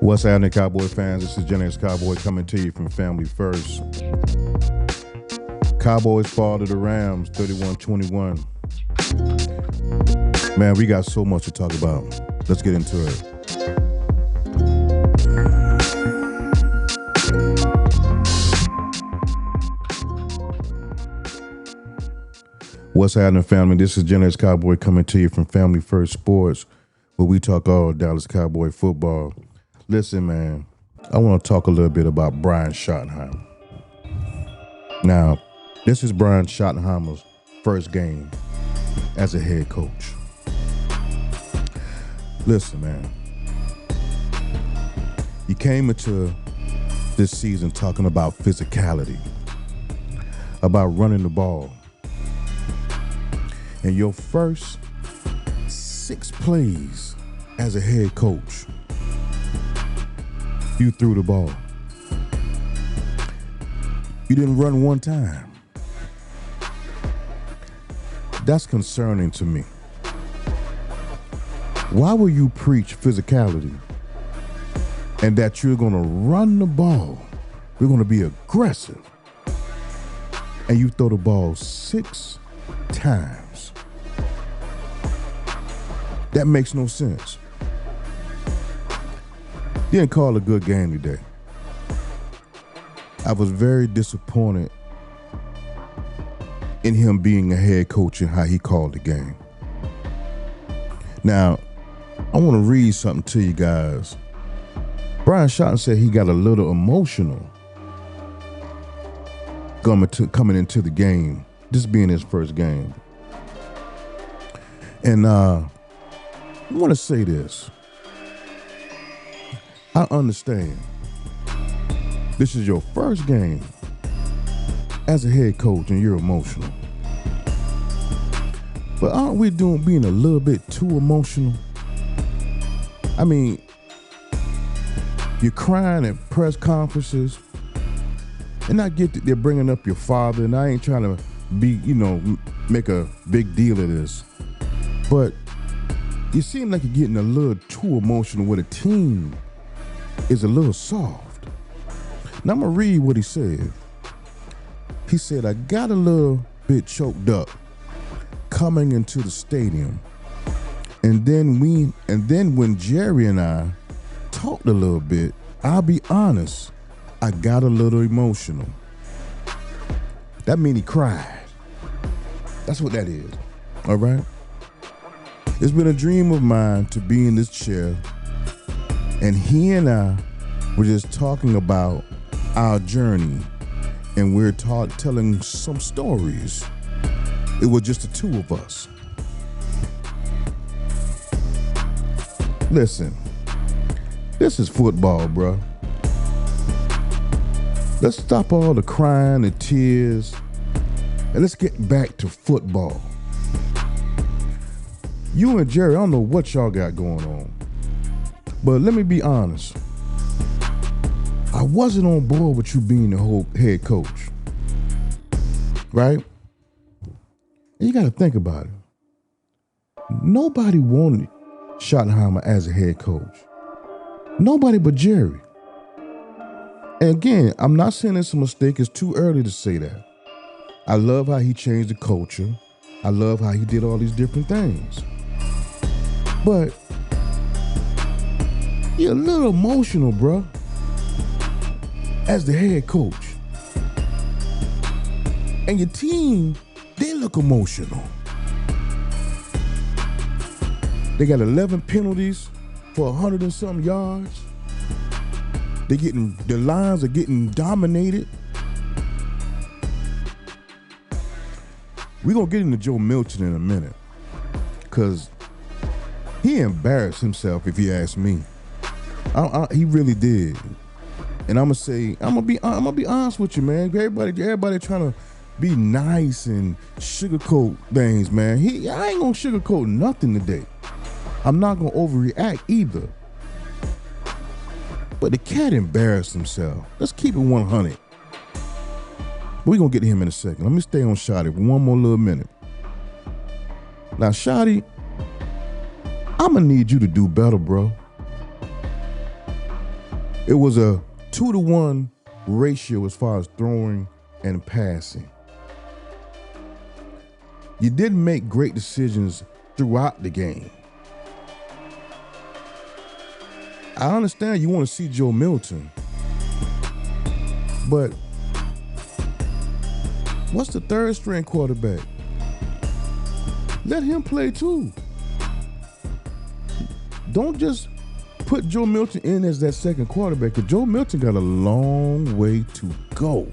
What's happening, Cowboy fans? This is Gen X Cowboy coming to you from Family First. Cowboys fall to the Rams, 31-21. Man, we got so much to talk about. Let's get into it. What's happening, family? This is Gen X Cowboy coming to you from Family First Sports, where we talk all Dallas Cowboy football. Listen, man, I want to talk a little bit about Brian Schottenheimer. Now, this is Brian Schottenheimer's first game as a head coach. Listen, man, you came into this season talking about physicality, about running the ball. And your first 6 plays as a head coach, you threw the ball. You didn't run one time. That's concerning to me. Why will you preach physicality and that you're going to run the ball, you're going to be aggressive, and you throw the ball 6 times? That makes no sense. You didn't call a good game today. I was very disappointed in him being a head coach and how he called the game. Now, I want to read something to you guys. Brian Schotten said he got a little emotional coming into the game, this being his first game. And I want to say this. I understand. This is your first game as a head coach and you're emotional. But aren't we being a little bit too emotional? I mean, you're crying at press conferences, and I get that they're bringing up your father, and I ain't trying to make a big deal of this. But you seem like you're getting a little too emotional with a team is a little soft. Now I'm going to read what he said. He said, I got a little bit choked up coming into the stadium. And then when Jerry and I talked a little bit, I'll be honest, I got a little emotional. That means he cried. That's what that is. All right? It's been a dream of mine to be in this chair, and he and I were just talking about our journey, and we're telling some stories. It was just the two of us. Listen, this is football, bro. Let's stop all the crying and tears, and let's get back to football. You and Jerry, I don't know what y'all got going on, but let me be honest. I wasn't on board with you being the whole head coach, right? And you got to think about it. Nobody wanted Schottenheimer as a head coach. Nobody but Jerry. And again, I'm not saying it's a mistake. It's too early to say that. I love how he changed the culture. I love how he did all these different things. But you're a little emotional, bro, as the head coach. And your team, they look emotional. They got 11 penalties for 100 and something yards. The lines are getting dominated. We're going to get into Joe Milton in a minute, because he embarrassed himself, if you ask me. He really did. And I'm gonna be honest with you, man. Everybody trying to be nice and sugarcoat things, man. I ain't gonna sugarcoat nothing today. I'm not gonna overreact either. But the cat embarrassed himself. Let's keep it 100. We're gonna get to him in a second. Let me stay on Shotty for one more little minute. Now, Shotty, I'm gonna need you to do better, bro. It was a 2-to-1 ratio as far as throwing and passing. You didn't make great decisions throughout the game. I understand you want to see Joe Milton, but what's the third string quarterback? Let him play too. Don't just put Joe Milton in as that second quarterback, because Joe Milton got a long way to go.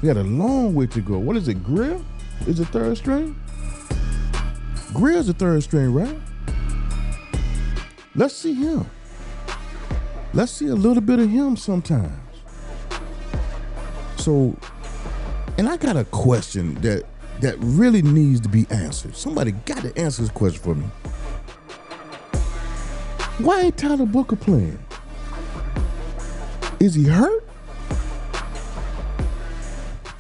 He got a long way to go. What is it, Greer? Is it third string? Greer's the third string, right? Let's see him. Let's see a little bit of him sometimes. So, and I got a question that really needs to be answered. Somebody got to answer this question for me. Why ain't Tyler Booker playing? Is he hurt?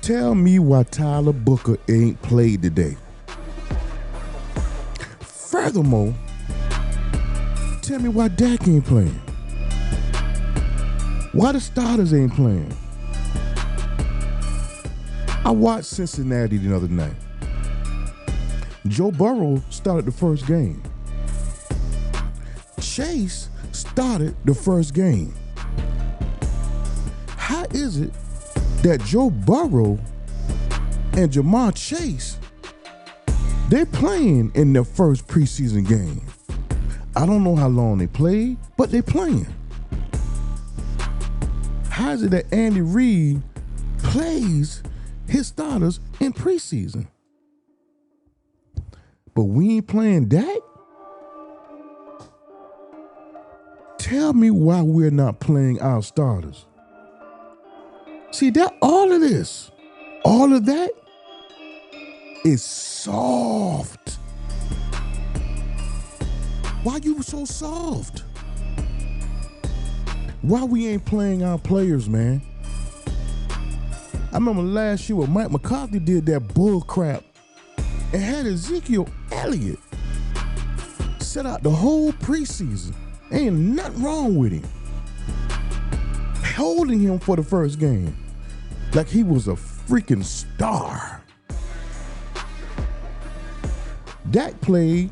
Tell me why Tyler Booker ain't played today. Furthermore, tell me why Dak ain't playing. Why the starters ain't playing? I watched Cincinnati the other night. Joe Burrow started the first game. Chase started the first game. How is it that Joe Burrow and Jamar Chase, they're playing in their first preseason game? I don't know how long they played, but they're playing. How is it that Andy Reid plays his starters in preseason, but we ain't playing Dak? Tell me why we're not playing our starters. See, that all of this, all of that is soft. Why you so soft? Why we ain't playing our players, man? I remember last year when Mike McCarthy did that bull crap and had Ezekiel Elliott set out the whole preseason. Ain't nothing wrong with him. Holding him for the first game like he was a freaking star. Dak played,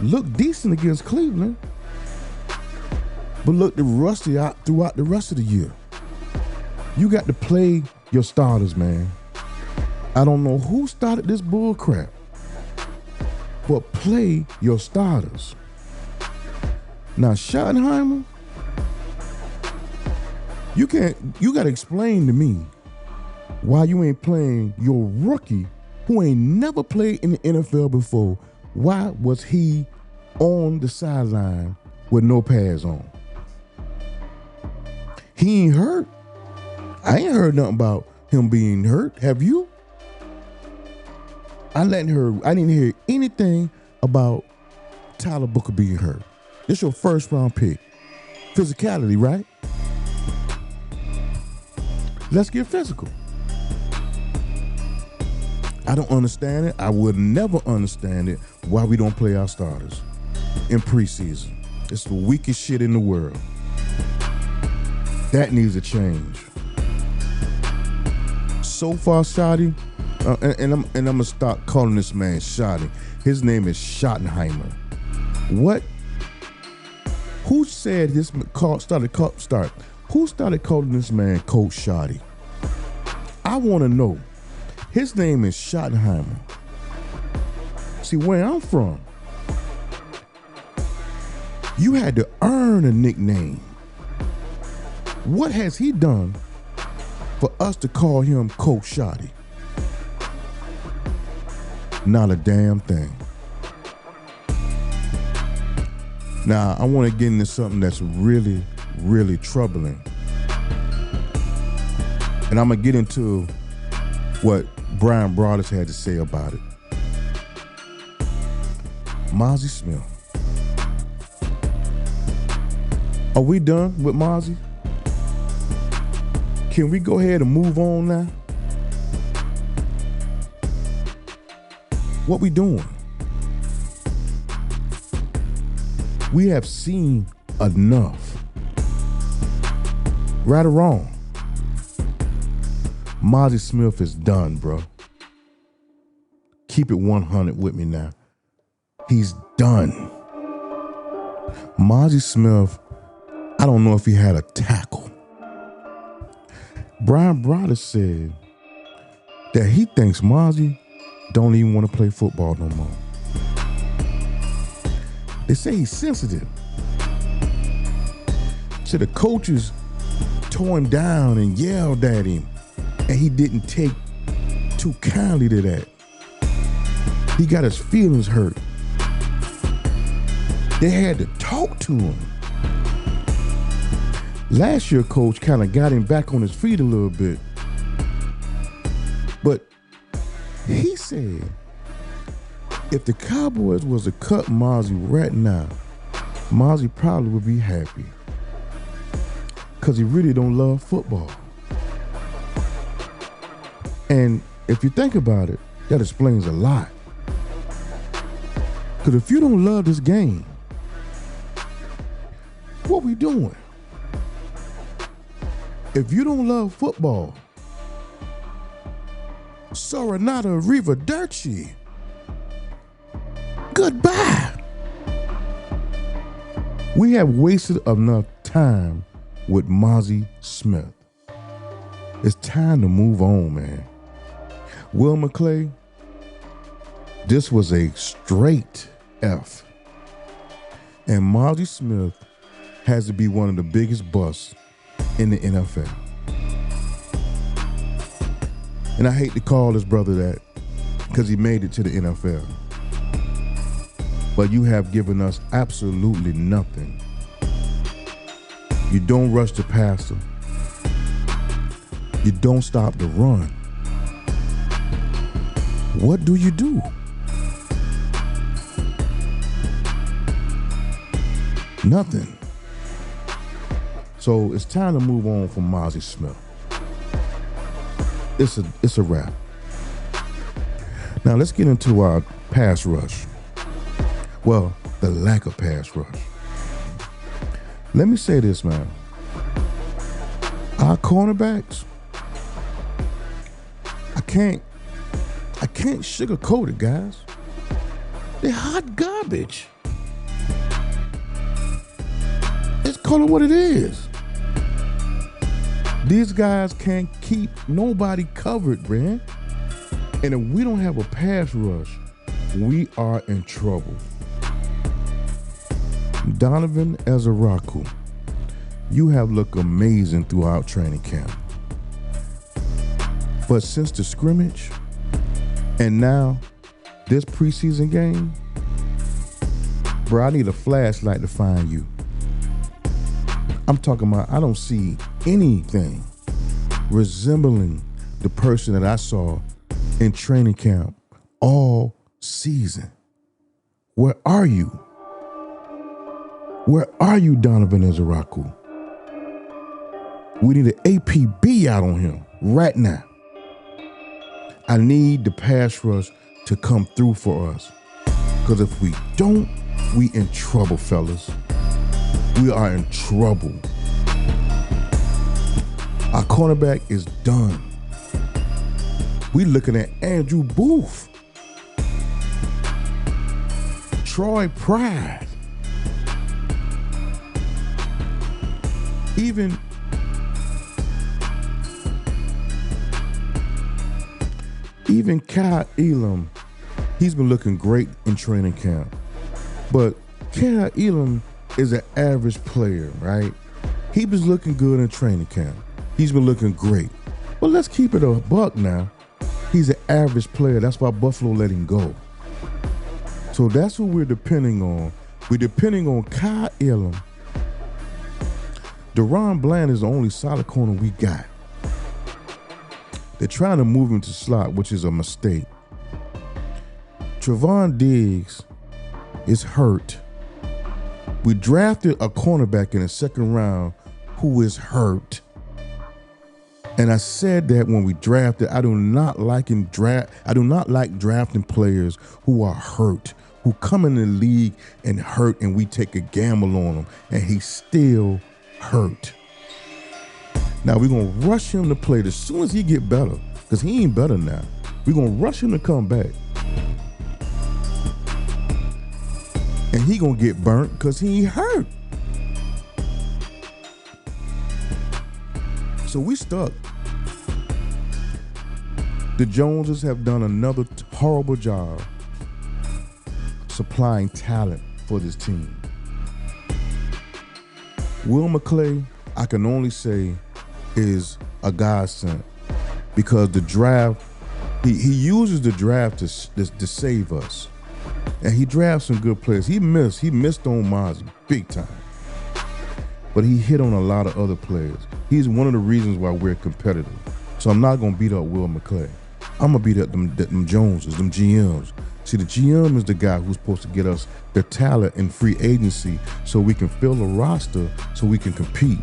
looked decent against Cleveland, but looked rusty out throughout the rest of the year. You got to play your starters, man. I don't know who started this bull crap, but play your starters. Now, Schottenheimer, you got to explain to me why you ain't playing your rookie who ain't never played in the NFL before. Why was he on the sideline with no pads on? He ain't hurt. I ain't heard nothing about him being hurt. Have you? I didn't hear anything about Tyler Booker being hurt. This your first round pick. Physicality, right? Let's get physical. I don't understand it. I would never understand it why we don't play our starters in preseason. It's the weakest shit in the world. That needs a change. So far, Shotty, and I'm gonna start calling this man Shotty. His name is Schottenheimer. What? Who said this? Who started calling this man Coach Shotty? I want to know. His name is Schottenheimer. See, where I'm from, you had to earn a nickname. What has he done for us to call him Coach Shotty? Not a damn thing. Now, I want to get into something that's really, really troubling. And I'm going to get into what Brian Broaddus had to say about it. Mazi Smith. Are we done with Mazi? Can we go ahead and move on now? What we doing? We have seen enough. Right or wrong, Mazi Smith is done, bro. Keep it 100 with me now. He's done. Mazi Smith, I don't know if he had a tackle. Brian Browder said that he thinks Mazi don't even want to play football no more. They say he's sensitive. So the coaches tore him down and yelled at him, and he didn't take too kindly to that. He got his feelings hurt. They had to talk to him. Last year, coach kind of got him back on his feet a little bit. But he said if the Cowboys was to cut Mazi right now, Mazi probably would be happy. Because he really don't love football. And if you think about it, that explains a lot. Because if you don't love this game, what we doing? If you don't love football, Soranata Arrivederci. Goodbye. We have wasted enough time with Mazi Smith. It's time to move on, man. Will McClay, this was a straight F. And Mazi Smith has to be one of the biggest busts in the NFL. And I hate to call his brother that because he made it to the NFL. But you have given us absolutely nothing. You don't rush the passer. You don't stop the run. What do you do? Nothing. So it's time to move on from Mazi Smith. It's a wrap. Now let's get into our pass rush. Well, the lack of pass rush. Let me say this, man. Our cornerbacks, I can't sugarcoat it, guys. They're hot garbage. Let's call it what it is. These guys can't keep nobody covered, man. And if we don't have a pass rush, we are in trouble. Donovan Ezeraku, you have looked amazing throughout training camp. But since the scrimmage and now this preseason game, bro, I need a flashlight to find you. I'm talking about I don't see anything resembling the person that I saw in training camp all season. Where are you? Where are you, Donovan Ezeraku? We need an APB out on him right now. I need the pass rush to come through for us. Because if we don't, we in trouble, fellas. We are in trouble. Our cornerback is done. We looking at Andrew Booth, Troy Pride, even Kyle Elam. He's been looking great in training camp, but Kyle Elam is an average player, right? He was looking good in training camp. He's been looking great. But let's keep it a buck now. He's an average player. That's why Buffalo let him go. So that's what we're depending on. We're depending on Kyle Elam. Deron Bland is the only solid corner we got. They're trying to move him to slot, which is a mistake. Trevon Diggs is hurt. We drafted a cornerback in the second round who is hurt. And I said that when we drafted, I do not like drafting players who are hurt, who come in the league and hurt, and we take a gamble on them, and he's still hurt. Now we're going to rush him to play as soon as he get better, because he ain't better now. We're going to rush him to come back. And he going to get burnt because he ain't hurt. So we stuck. The Joneses have done another horrible job supplying talent for this team. Will McClay, I can only say, is a godsend, because the draft, he uses the draft to save us, and he drafts some good players. He missed on Mazi big time, but he hit on a lot of other players. He's one of the reasons why we're competitive. So I'm not gonna beat up Will McClay. I'm gonna beat up them Joneses, them GMs. See, the GM is the guy who's supposed to get us the talent in free agency so we can fill the roster so we can compete.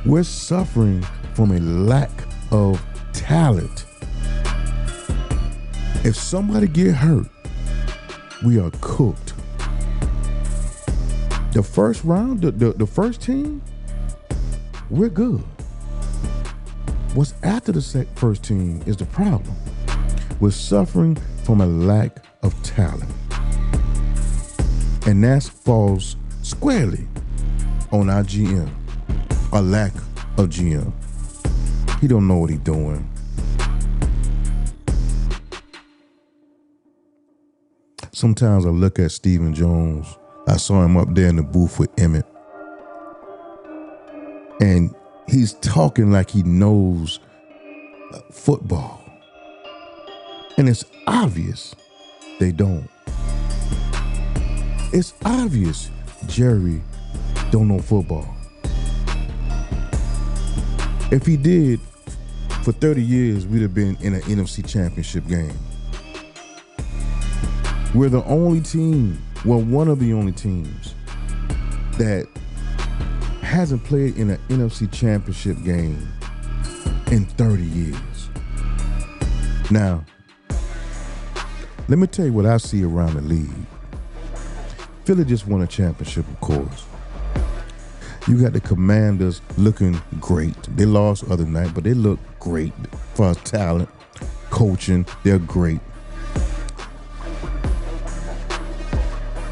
We're suffering from a lack of talent. If somebody get hurt, we are cooked. The first round, the first team, we're good. What's after the first team is the problem. We're suffering from a lack of talent. And that falls squarely on our GM. A lack of GM. He don't know what he's doing. Sometimes I look at Stephen Jones. I saw him up there in the booth with Emmett. And he's talking like he knows football. And it's obvious they don't. It's obvious Jerry don't know football. If he did, for 30 years, we'd have been in an NFC Championship game. We're the only team, well, one of the only teams that hasn't played in an NFC Championship game in 30 years. Now, let me tell you what I see around the league. Philly just won a championship, of course. You got the Commanders looking great. They lost the other night, but they look great for talent, coaching. They're great.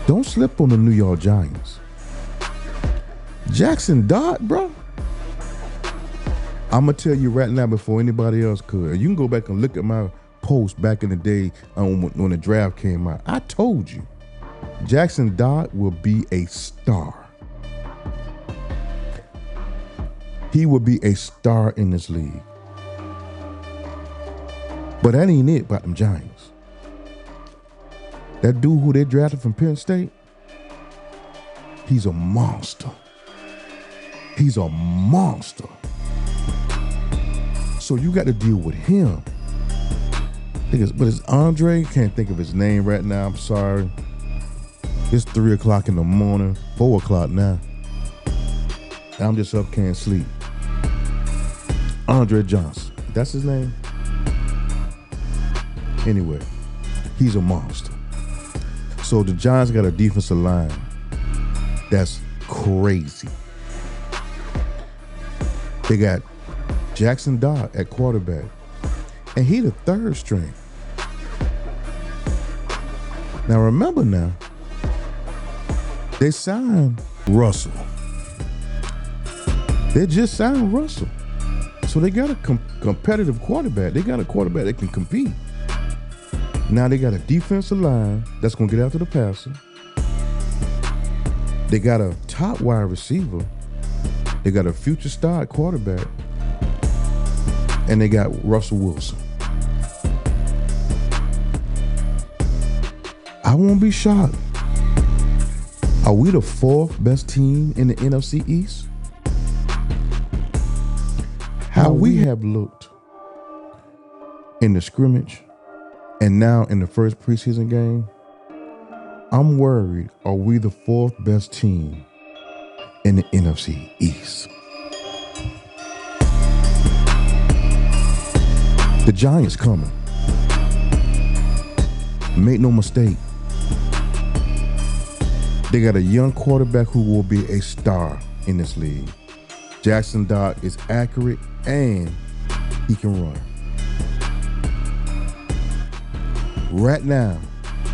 Don't slip on the New York Giants. Jackson Dart, bro. I'm going to tell you right now before anybody else could. You can go back and look at my post back in the day when the draft came out. I told you, Jackson Dart will be a star. He will be a star in this league. But that ain't it about them Giants. That dude who they drafted from Penn State, he's a monster. He's a monster. So you got to deal with him. But it's Andre, can't think of his name right now, I'm sorry. It's 3 o'clock in the morning, 4 o'clock now. I'm just up, can't sleep. Andre Johnson, that's his name? Anyway, he's a monster. So the Giants got a defensive line that's crazy. They got Jackson Dart at quarterback, and he the third string. Now remember now, they signed Russell. They just signed Russell. So they got a competitive quarterback. They got a quarterback that can compete. Now they got a defensive line that's going to get after the passer. They got a top wide receiver. They got a future star at quarterback. And they got Russell Wilson. I won't be shocked. Are we the 4th best team in the NFC East? How we have looked in the scrimmage and now in the first preseason game, I'm worried, are we the 4th best team in the NFC East? The Giants coming. Make no mistake. They got a young quarterback who will be a star in this league. Jackson Dart is accurate and he can run. Right now,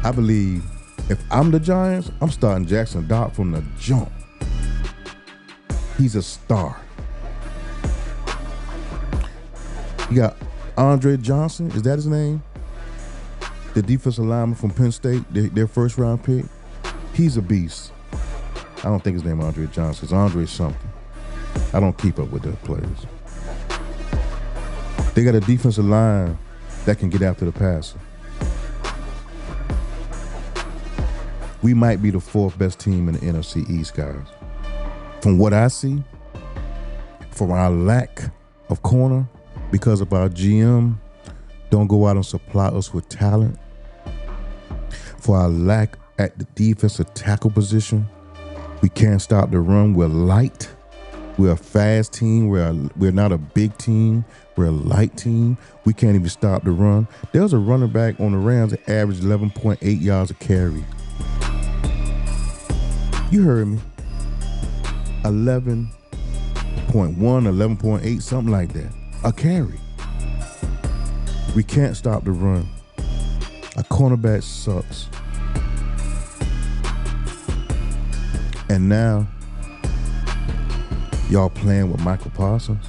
I believe if I'm the Giants, I'm starting Jackson Dart from the jump. He's a star. You got Andre Johnson, is that his name? The defensive lineman from Penn State, their first round pick. He's a beast. I don't think his name is Andre Johnson. It's Andre something. I don't keep up with the players. They got a defensive line that can get after the passer. We might be the fourth best team in the NFC East, guys. From what I see, from our lack of corner, because of our GM, don't go out and supply us with talent. For our lack at the defensive tackle position, we can't stop the run. We're light. We're a fast team. We're not a big team. We're a light team. We can't even stop the run. There's a running back on the Rams that averaged 11.8 yards a carry. You heard me. 11.1, 11.8, something like that. A carry. We can't stop the run. Our cornerback sucks. And now, y'all playing with Michael Parsons?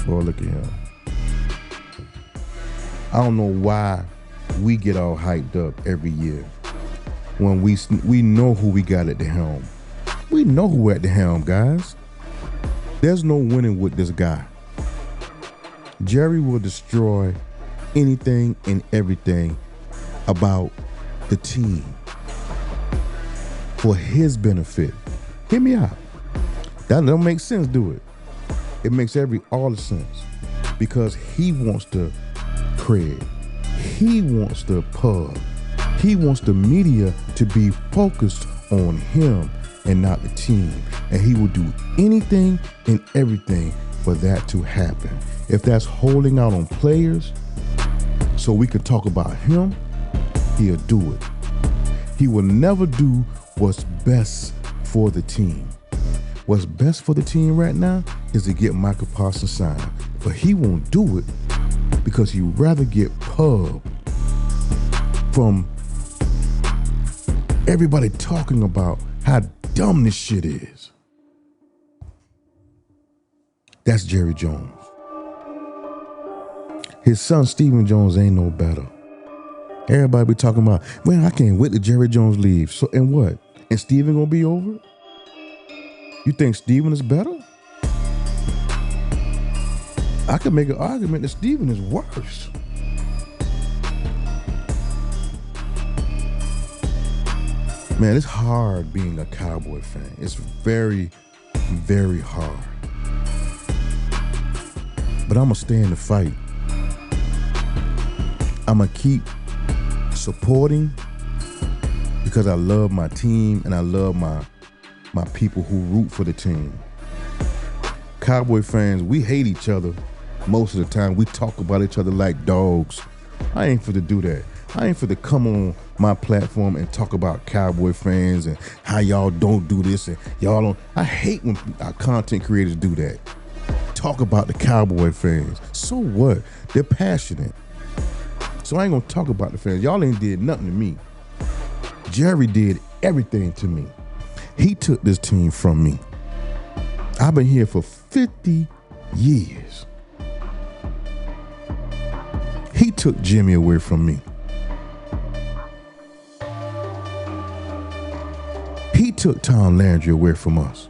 Boy, look at him. I don't know why we get all hyped up every year when we know who we got at the helm. We know who at the helm, guys. There's no winning with this guy. Jerry will destroy anything and everything about the team for his benefit. Hear me out. That don't make sense, do it? It makes all the sense because he wants the cred. He wants the pub. He wants the media to be focused on him and not the team. And he will do anything and everything for that to happen. If that's holding out on players so we can talk about him, he'll do it. He will never do what's best for the team. What's best for the team right now is to get Michael Parsons signed. But he won't do it because he'd rather get pub from everybody talking about how dumb this shit is. That's Jerry Jones. His son, Stephen Jones, ain't no better. Everybody be talking about, well, I can't wait till Jerry Jones leaves. So, and what? And Stephen gonna be over it? You think Stephen is better? I could make an argument that Stephen is worse. Man, it's hard being a Cowboy fan. It's very, very hard. But I'm gonna stay in the fight. I'm gonna keep supporting because I love my team and I love my people who root for the team. Cowboy fans, we hate each other most of the time. We talk about each other like dogs. I ain't for to do that. I ain't for to come on my platform and talk about Cowboy fans and how y'all don't do this and y'all don't. I hate when our content creators do that. Talk about the Cowboy fans. So what? They're passionate. So I ain't gonna talk about the fans. Y'all ain't did nothing to me. Jerry did everything to me. He took this team from me. I've been here for 50 years. He took Jimmy away from me. He took Tom Landry away from us.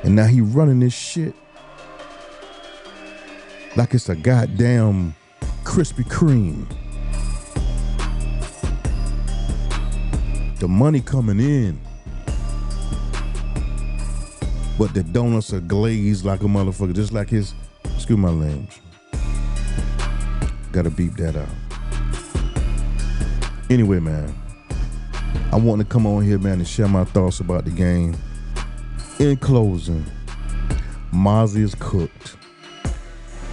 And now he running this shit like it's a goddamn Krispy Kreme. The money coming in, but the donuts are glazed like a motherfucker, just like his, excuse my language. Gotta beep that out. Anyway, man, I want to come on here, man, and share my thoughts about the game. In closing, Mazi is cooked.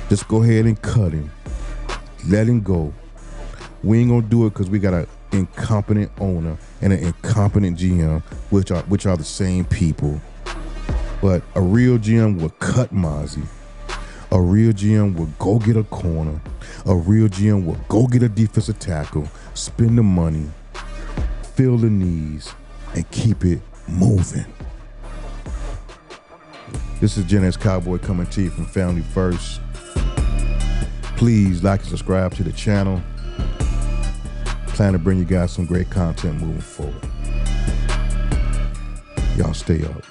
Just go ahead and cut him. Let him go. We ain't gonna do it because we got an incompetent owner and an incompetent GM, which are the same people. But a real GM will cut Mazi. A real GM will go get a corner. A real GM will go get a defensive tackle, spend the money, fill the needs, and keep it moving. This is Gen X Cowboy coming to you from Family First. Please like and subscribe to the channel. Plan to bring you guys some great content moving forward. Y'all stay up.